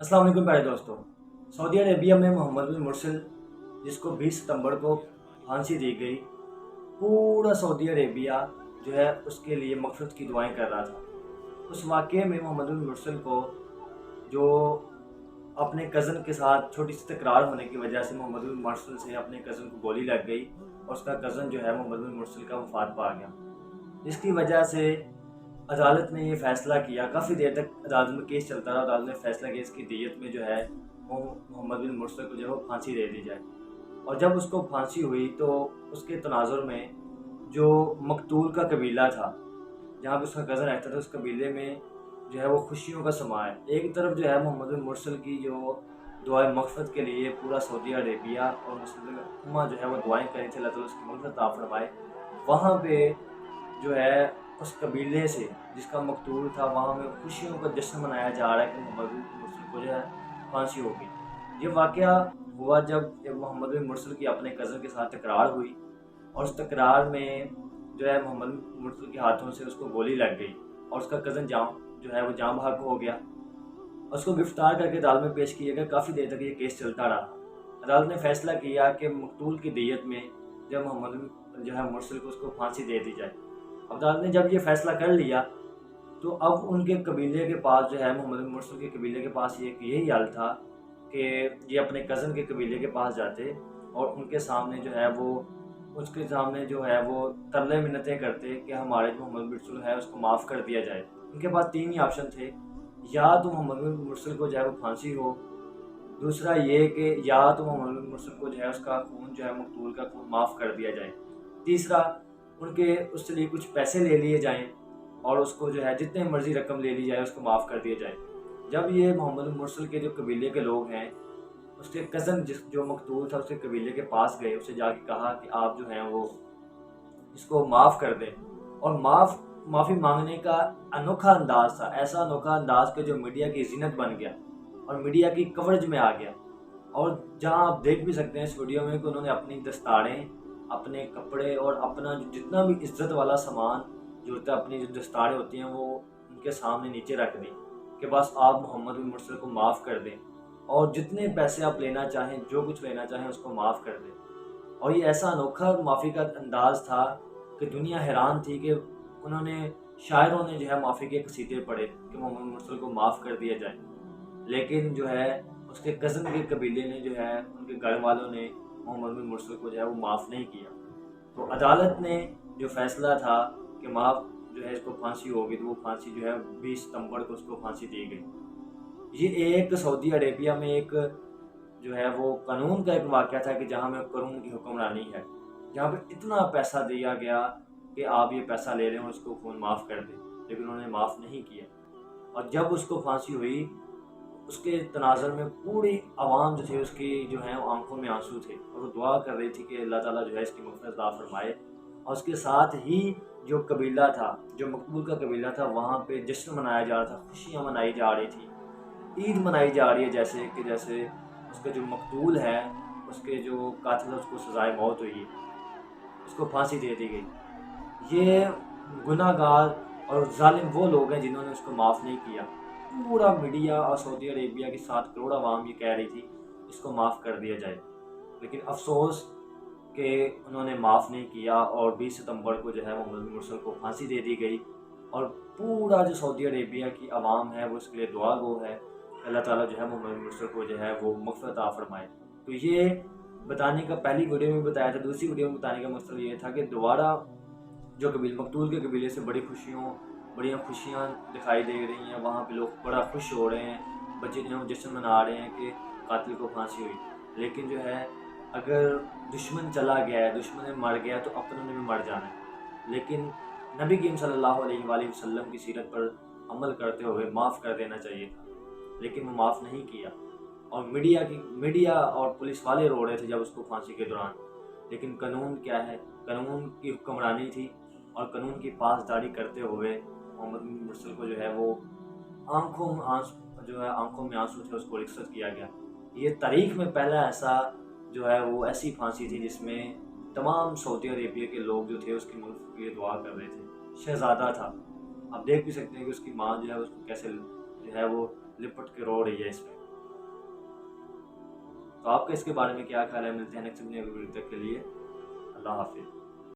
अस्सलाम वालेकुम प्यारे दोस्तों। सऊदी अरेबिया में मोहम्मद बिन मुरसिल, जिसको 20 सितंबर को फांसी दी गई, पूरा सऊदी अरेबिया जो है उसके लिए मग़फ़िरत की दुआएं कर रहा था। उस वाक़ये में मोहम्मद बिन मुरसिल को जो अपने कज़न के साथ छोटी सी तकरार होने की वजह से मोहम्मद बिन मुरसिल से अपने कज़न को गोली लग गई और उसका कज़न जो है मोहम्मद बिन मुरसिल का वफ़ात पा गया। इसकी वजह से अदालत ने ये फ़ैसला किया, काफ़ी देर तक अदालत में केस चलता रहा। अदालत ने फ़ैसला किया इसकी दियत में जो है मोहम्मद बिन मुरसिल को जो है वो फांसी दे दी जाए। और जब उसको फांसी हुई तो उसके तनाज़ुर में जो मकतूल का कबीला था, जहाँ पे उसका कज़न रहता था, उस कबीले में जो है वो खुशियों का समा है। एक तरफ जो है मोहम्मद बिन मुरसिल की जो दुआए मग़फ़िरत के लिए पूरा सऊदी अरेबिया और मुस्लिम उम्मा जो है वो दुआएं करी थी, अल्लाह ताला उसकी मग़फ़िरत अता फ़रमाए। वहाँ पे जो है उस कबीले से जिसका मकतूल था, वहाँ में खुशियों का जश्न मनाया जा रहा है कि मोहम्मद बिन मुरसिल को जो है फांसी हो गई। ये वाक़या हुआ जब मोहम्मद बिन मुरसिल की अपने कज़न के साथ तकरार हुई और उस तकरार में जो है मोहम्मद बिन मुरसिल के हाथों से उसको गोली लग गई और उसका कज़न जो है वो जाँ बहक हो गया। उसको गिरफ्तार करके अदालत में पेश किया गया। काफ़ी देर तक ये केस चलता रहा। अदालत ने फ़ैसला किया कि मकतूल की दियत में जब मोहम्मद जो है मुरसिल को उसको फांसी दे दी जाए। अदालत ने जब ये फ़ैसला कर लिया तो अब उनके कबीले के पास जो है मोहम्मद बिन मुरसिल के कबीले के पास यही हल था कि ये अपने कज़न के कबीले के पास जाते और उनके सामने जो है वो उसके सामने जो है वो तरले मिन्नतें करते कि हमारे जो मोहम्मद मुरसिल है उसको माफ़ कर दिया जाए। उनके पास 3 ही ऑप्शन थे, या तो मोहम्मद बिन मुरसिल को जो है वो फांसी हो, दूसरा ये कि या तो मोहम्मद बिन मुरसिल को जो है उसका खून जो है मकतूल का खून माफ़ कर दिया जाए, तीसरा उनके उससे लिए कुछ पैसे ले लिए जाएं और उसको जो है जितने मर्जी रकम ले ली जाए उसको माफ़ कर दिया जाए। जब ये मोहम्मद बिन मुरसिल के जो कबीले के लोग हैं, उसके कज़न जो मकतूल था उसके कबीले के पास गए, उससे जाके कहा कि आप जो हैं वो इसको माफ़ कर दें। और माफ़ी मांगने का अनोखा अंदाज़ था, ऐसा अनोखा अंदाज़ कि जो मीडिया की ज़ीनत बन गया और मीडिया की कवरेज में आ गया। और जहाँ आप देख भी सकते हैं इस वीडियो में कि उन्होंने अपनी दस्तारें, अपने कपड़े और अपना जितना भी इज्जत वाला सामान जो होता है, अपनी जो दस्तारें होती हैं, वो उनके सामने नीचे रख दी कि बस आप मोहम्मद बिन मुरसिल को माफ़ कर दें और जितने पैसे आप लेना चाहें, जो कुछ लेना चाहें, उसको माफ़ कर दें। और ये ऐसा अनोखा माफ़ी का अंदाज़ था कि दुनिया हैरान थी कि उन्होंने शायरों ने जो है माफ़ी के कसीदे पढ़े कि मोहम्मद मुरसिल को माफ़ कर दिया जाए, लेकिन जो है उसके कज़न के कबीले ने जो है उनके घर वालों ने मोहम्मद बिन मुरसिल को जो है वो माफ़ नहीं किया। तो अदालत ने जो फ़ैसला था कि माफ़ जो है इसको फांसी होगी, तो वो फांसी जो है 20 सितंबर को उसको फांसी दी गई। ये एक सऊदी अरेबिया में एक जो है वो कानून का एक वाक़या था कि जहाँ में कानून की हुक्मरानी है, जहाँ पे इतना पैसा दिया गया कि आप ये पैसा ले लें और उसको खून माफ़ कर दें, लेकिन उन्होंने माफ़ नहीं किया। और जब उसको फांसी हुई, उसके तनाज़ुर में पूरी आवाम जो थी उसकी जो है आंखों में आंसू थे और वो दुआ कर रही थी कि अल्लाह ताला जो है इसकी मग़फ़िरत अता फ़रमाए। और उसके साथ ही जो कबीला था, जो मकबूल का कबीला था, वहाँ पे जश्न मनाया जा रहा था, खुशियाँ मनाई जा रही थी, ईद मनाई जा रही है, जैसे उसका जो मकतूल है, उसके जो कातिल है उसको सज़ाए मौत हुई है, उसको फांसी दे दी गई। ये गुनाहगार और ज़ालिम वो लोग हैं जिन्होंने उसको माफ़ नहीं किया। पूरा मीडिया और सऊदी अरेबिया की 7 करोड़ आवाम ये कह रही थी इसको माफ़ कर दिया जाए, लेकिन अफसोस कि उन्होंने माफ़ नहीं किया और 20 सितंबर को जो है मोहम्मद बिन मुरसिल को फांसी दे दी गई। और पूरा जो सऊदी अरेबिया की आवाम है वो इसके लिए दुआ गो है, अल्लाह ताला जो है मोहम्मद बिन मुरसिल को जो है वो मग़फ़िरत अता फ़रमाए। तो ये बताने का पहली वीडियो में बताया था। दूसरी वीडियो में बताने का मकसद ये था कि दोबारा जो मकतूल के कबीले से बड़ियाँ खुशियाँ दिखाई दे रही हैं। वहाँ पे लोग बड़ा खुश हो रहे हैं, बच्चे जो हैं वो जश्न मना रहे हैं कि कातिल को फांसी हुई। लेकिन जो है अगर दुश्मन चला गया है, दुश्मन मर गया, तो अपनों ने भी मर जाना है। लेकिन नबी करीम सल्लल्लाहु अलैहि वसल्लम की सीरत पर अमल करते हुए माफ़ कर देना चाहिए था, लेकिन वो माफ़ नहीं किया। और मीडिया और पुलिस वाले रो रहे थे जब उसको फांसी के दौरान। लेकिन कानून क्या है, कानून की हुक्मरानी थी और कानून की पासदारी करते हुए मोहम्मद बिन मुरसिल को जो है वो आंखों में आंसू थे, उसको रिख्सत किया गया। ये तारीख में पहला ऐसा जो है वो ऐसी फांसी थी जिसमें तमाम सऊदी अरेबिया के लोग जो थे उसकी मग़फ़िरत के लिए दुआ कर रहे थे। शहज़ादा था, आप देख भी सकते हैं कि उसकी माँ जो है उसको कैसे जो है वो लिपट के रो रही है इसमें। تو آپ کا اس کے بارے میں کیا خیال ہے؟ ملتے ہیں نیکسٹ ویڈیو تک کے لیے، اللہ حافظ۔